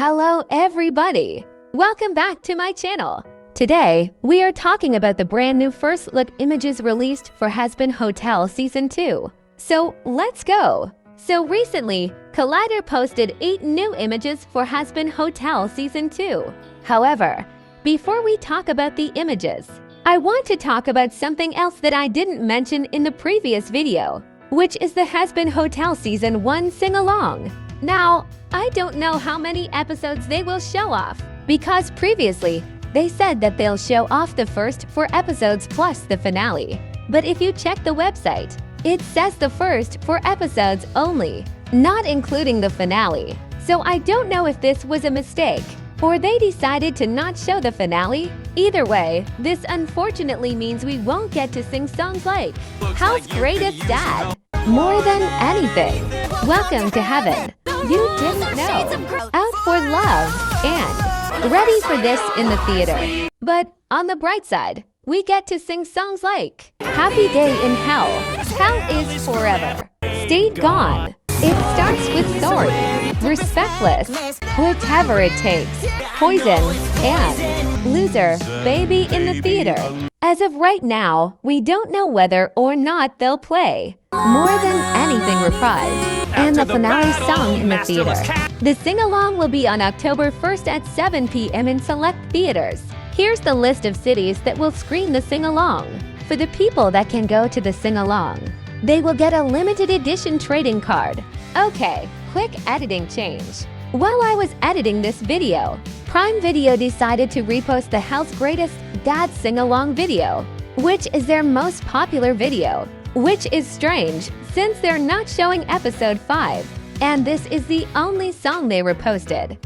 Hello everybody! Welcome back to my channel. Today, we are talking about the brand new first look images released for Hazbin Hotel Season 2. So let's go! So recently, Collider posted 8 new images for Hazbin Hotel Season 2. However, before we talk about the images, I want to talk about something else that I didn't mention in the previous video, which is the Hazbin Hotel Season 1 sing-along. Now, I don't know how many episodes they will show off, because previously, they said that they'll show off the first 4 episodes plus the finale. But if you check the website, it says the first 4 episodes only, not including the finale. So I don't know if this was a mistake, or they decided to not show the finale. Either way, this unfortunately means we won't get to sing songs like How's Greatest Dad? More Than Anything, Welcome to Heaven, You Didn't Know, Out for Love, and Ready for This in the theater. But on the bright side, we get to sing songs like Happy Day in Hell, Hell Is Forever, Stayed Gone, It Starts With Sorry, Respectless, Whatever It Takes, Poison, and Loser, Baby in the theater. As of right now, we don't know whether or not they'll play More Than Anything reprise and the finale song in the theater. The sing-along will be on October 1st at 7 p.m. in select theaters. Here's the list of cities that will screen the sing-along. For the people that can go to the sing-along, they will get a limited edition trading card. Okay, quick editing change. While I was editing this video, Prime Video decided to repost the Hell's Greatest Dad sing-along video, which is their most popular video, which is strange since they're not showing episode 5, and this is the only song they reposted.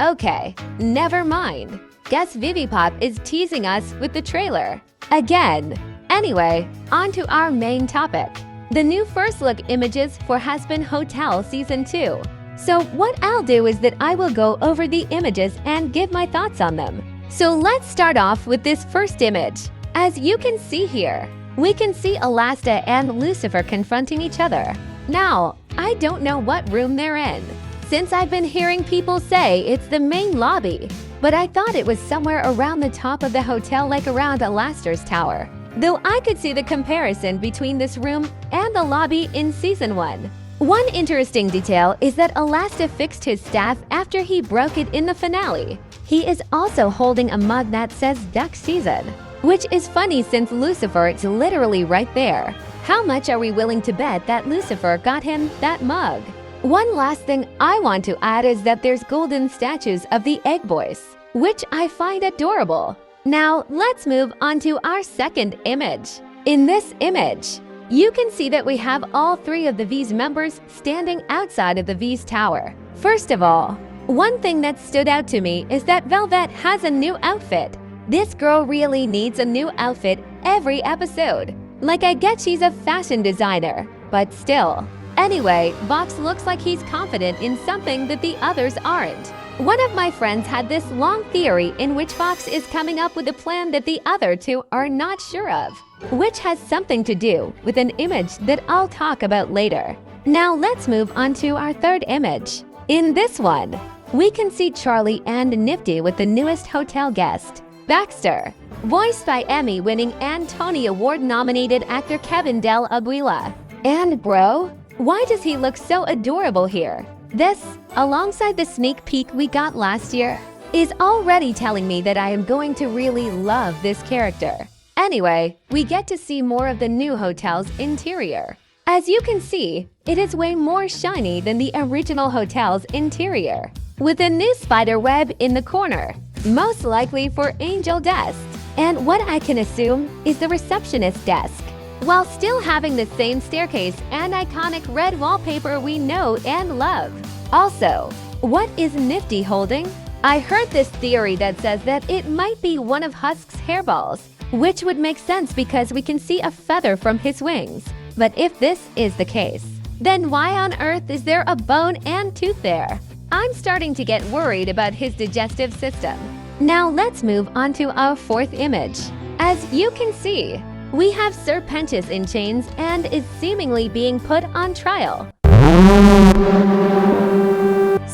Okay, never mind. Guess Vivipop is teasing us with the trailer again. Anyway, on to our main topic, the new first look images for Hazbin Hotel Season 2. So what I'll do is that I will go over the images and give my thoughts on them. So let's start off with this first image. As you can see here, we can see Alasta and Lucifer confronting each other. Now, I don't know what room they're in, since I've been hearing people say it's the main lobby, but I thought it was somewhere around the top of the hotel, like around Alastair's tower. Though I could see the comparison between this room and the lobby in Season 1. One interesting detail is that Alasta fixed his staff after he broke it in the finale. He is also holding a mug that says Duck Season, which is funny since Lucifer is literally right there. How much are we willing to bet that Lucifer got him that mug? One last thing I want to add is that there's golden statues of the Egg Boys, which I find adorable. Now, let's move on to our second image. In this image, you can see that we have all 3 of the V's members standing outside of the V's tower. First of all, one thing that stood out to me is that Velvet has a new outfit. This girl really needs a new outfit every episode. Like, I get she's a fashion designer, but still. Anyway, Vox looks like he's confident in something that the others aren't. One of my friends had this long theory in which Vox is coming up with a plan that the other 2 are not sure of, which has something to do with an image that I'll talk about later. Now let's move on to our third image. In this one, we can see Charlie and Nifty with the newest hotel guest, Baxter, voiced by Emmy-winning and Tony Award-nominated actor Kevin Del Aguila. And bro, why does he look so adorable here? This, alongside the sneak peek we got last year, is already telling me that I am going to really love this character. Anyway, we get to see more of the new hotel's interior. As you can see, it is way more shiny than the original hotel's interior, with a new spider web in the corner, most likely for Angel Dust, and what I can assume is the receptionist desk, while still having the same staircase and iconic red wallpaper we know and love. Also, what is Nifty holding? I heard this theory that says that it might be one of Husk's hairballs, which would make sense because we can see a feather from his wings. But if this is the case, then why on earth is there a bone and tooth there? I'm starting to get worried about his digestive system. Now let's move on to our fourth image. As you can see, we have Sir Pentious in chains and is seemingly being put on trial.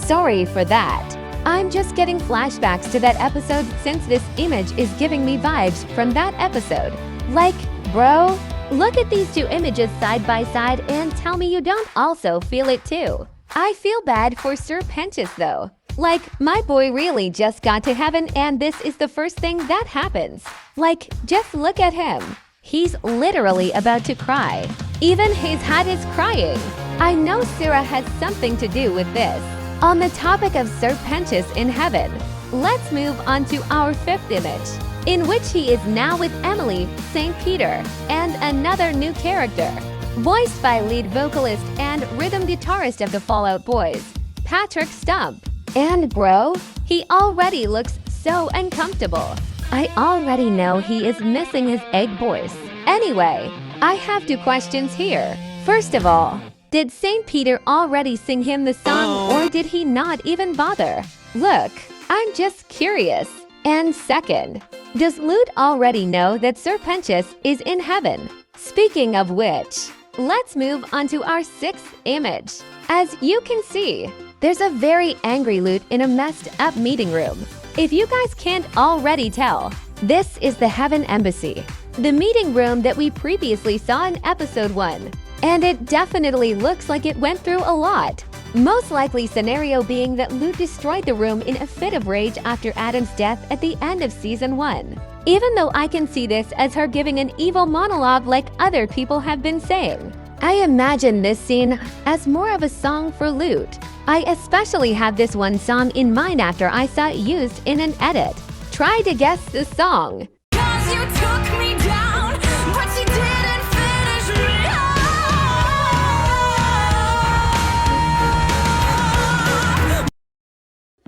Sorry for that. I'm just getting flashbacks to that episode since this image is giving me vibes from that episode. Like, bro, look at these two images side by side and tell me you don't also feel it too. I feel bad for Sir Pentious though. Like, my boy really just got to heaven and this is the first thing that happens. Like, just look at him. He's literally about to cry. Even his hat is crying. I know Sarah has something to do with this. On the topic of Sir Pentious in heaven, let's move on to our fifth image, in which he is now with Emily, St. Peter, and another new character, voiced by lead vocalist and rhythm guitarist of the Fall Out Boys, Patrick Stump. And bro, he already looks so uncomfortable. I already know he is missing his egg voice. Anyway, I have two questions here. First of all, did St. Peter already sing him the song or did he not even bother? Look, I'm just curious. And second, does Lute already know that Sir Pentious is in heaven? Speaking of which, let's move on to our sixth image. As you can see, there's a very angry Lute in a messed up meeting room. If you guys can't already tell, this is the Heaven Embassy, the meeting room that we previously saw in episode 1. And it definitely looks like it went through a lot. Most likely scenario being that Lute destroyed the room in a fit of rage after Adam's death at the end of season 1. Even though I can see this as her giving an evil monologue like other people have been saying. I imagine this scene as more of a song for Lute. I especially have this one song in mind after I saw it used in an edit. Try to guess the song. 'Cause you took me down, but you didn't finish me off.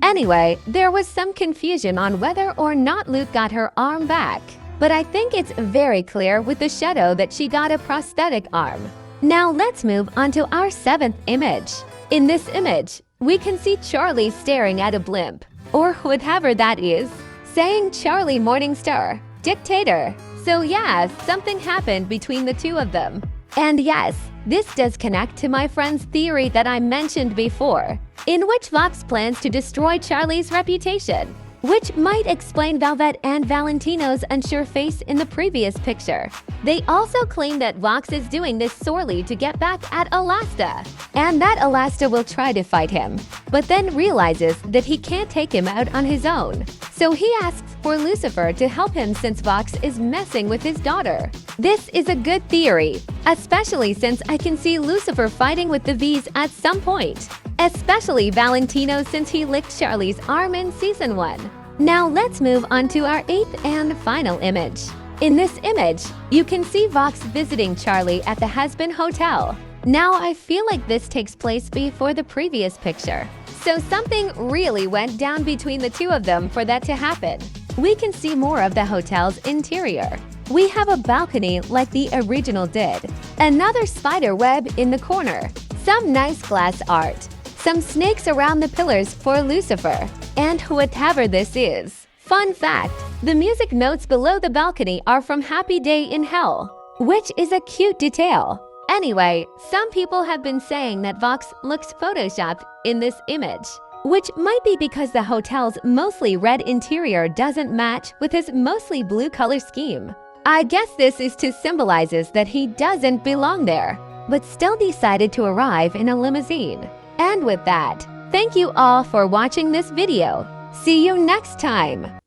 Anyway, there was some confusion on whether or not Lute got her arm back. But I think it's very clear with the shadow that she got a prosthetic arm. Now let's move on to our seventh image. In this image, we can see Charlie staring at a blimp, or whatever that is, saying Charlie Morningstar, dictator. So yeah, something happened between the two of them. And yes, this does connect to my friend's theory that I mentioned before, in which Vox plans to destroy Charlie's reputation, which might explain Velvet and Valentino's unsure face in the previous picture. They also claim that Vox is doing this sorely to get back at Elasta, and that Elasta will try to fight him, but then realizes that he can't take him out on his own. So he asks for Lucifer to help him since Vox is messing with his daughter. This is a good theory, especially since I can see Lucifer fighting with the V's at some point. Especially Valentino since he licked Charlie's arm in season 1. Now let's move on to our eighth and final image. In this image, you can see Vox visiting Charlie at the Hazbin Hotel. Now I feel like this takes place before the previous picture. So something really went down between the two of them for that to happen. We can see more of the hotel's interior. We have a balcony like the original did, another spider web in the corner, some nice glass art, some snakes around the pillars for Lucifer, and whatever this is. Fun fact, the music notes below the balcony are from Happy Day in Hell, which is a cute detail. Anyway, some people have been saying that Vox looks photoshopped in this image, which might be because the hotel's mostly red interior doesn't match with his mostly blue color scheme. I guess this is to symbolizes that he doesn't belong there, but still decided to arrive in a limousine. And with that, thank you all for watching this video. See you next time!